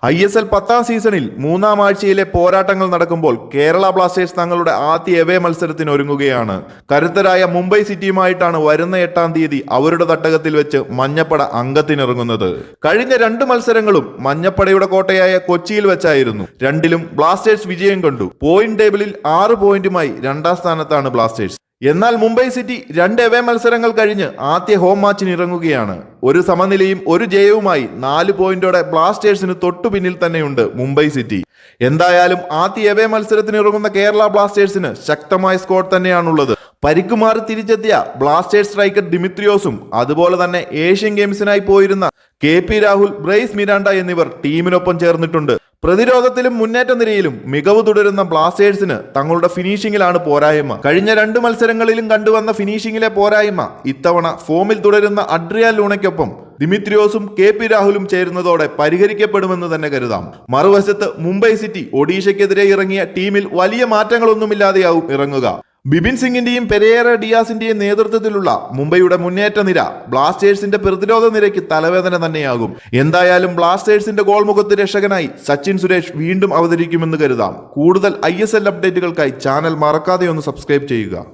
ISL 10ാം സീസണിൽ 3ാം ആഴ്ചയിലെ പോരാട്ടങ്ങൾ നടക്കുമ്പോൾ കേരള ബ്ലാസ്റ്റേഴ്സ് തങ്ങളുടെ ആദ്യ എവേ മത്സരത്തിന് ഒരുങ്ങുകയാണ്. കരുത്തരായ മുംബൈ സിറ്റിയുമായിട്ടാണ് വരുന്ന 8ാം തീയതി അവരുടെ തട്ടകത്തിൽ വെച്ച് മഞ്ഞപ്പട അംഗത്തിനിറങ്ങുന്നത്. കഴിഞ്ഞ 2 മത്സരങ്ങളും മഞ്ഞപ്പടയുടെ കോട്ടയായ കൊച്ചിയിൽ വെച്ചായിരുന്നു. രണ്ടിലും ബ്ലാസ്റ്റേഴ്സ് വിജയം കണ്ടു. പോയിന്റ് ടേബിളിൽ 6 പോയിന്റുമായി 2ാം സ്ഥാനത്താണ് ബ്ലാസ്റ്റേഴ്സ്. എന്നാൽ മുംബൈ സിറ്റി 2 എവേ മത്സരങ്ങൾ കഴിഞ്ഞ് ആദ്യ ഹോം മാച്ചിന് ഇറങ്ങുകയാണ്. ഒരു സമനിലയും 1 ജയവുമായി 4 പോയിന്റോടെ ബ്ലാസ്റ്റേഴ്സിന് തൊട്ടു പിന്നിൽ തന്നെയുണ്ട് മുംബൈ സിറ്റി. എന്തായാലും ആദ്യ എവേ മത്സരത്തിന് ഇറങ്ങുന്ന കേരള ബ്ലാസ്റ്റേഴ്സിന് ശക്തമായ സ്ക്വാഡ് തന്നെയാണുള്ളത്. പരിക്കുമാറി തിരിച്ചെത്തിയ ബ്ലാസ്റ്റേഴ്സ് സ്ട്രൈക്കർ ദിമിത്രിയോസും അതുപോലെ തന്നെ ഏഷ്യൻ ഗെയിംസിനായി പോയിരുന്ന KP രാഹുൽ, ബ്രൈസ് മിരാണ്ട എന്നിവർ ടീമിനൊപ്പം ചേർന്നിട്ടുണ്ട്. പ്രതിരോധത്തിലും മുന്നേറ്റ നിരയിലും മികവ് തുടരുന്ന ബ്ലാസ്റ്റേഴ്സിന് തങ്ങളുടെ ഫിനിഷിംഗിലാണ് പോരായ്മ. കഴിഞ്ഞ 2 മത്സരങ്ങളിലും കണ്ടുവന്ന ഫിനിഷിംഗിലെ പോരായ്മ ഇത്തവണ ഫോമിൽ തുടരുന്ന അഡ്രിയാൻ ലൂണയ്ക്കൊപ്പം ദിമിത്രിയോസും KP രാഹുലും ചേരുന്നതോടെ പരിഹരിക്കപ്പെടുമെന്ന് തന്നെ കരുതാം. മറുവശത്ത് മുംബൈ സിറ്റി ഒഡീഷയ്ക്കെതിരെ ഇറങ്ങിയ ടീമിൽ വലിയ മാറ്റങ്ങളൊന്നുമില്ലാതെയാവും ഇറങ്ങുക. ബിപിൻ സിംഗിന്റെയും പെരേര ഡിയാസിന്റെയും നേതൃത്വത്തിലുള്ള മുംബൈയുടെ മുന്നേറ്റ നിര ബ്ലാസ്റ്റേഴ്സിന്റെ പ്രതിരോധ നിരയ്ക്ക് തലവേദന തന്നെയാകും. എന്തായാലും ബ്ലാസ്റ്റേഴ്സിന്റെ ഗോൾമുഖത്ത് രക്ഷകനായി സച്ചിൻ സുരേഷ് വീണ്ടും അവതരിക്കുമെന്ന് കരുതാം. കൂടുതൽ ISL അപ്ഡേറ്റുകൾക്കായി ചാനൽ മറക്കാതെ ഒന്ന് സബ്സ്ക്രൈബ് ചെയ്യുക.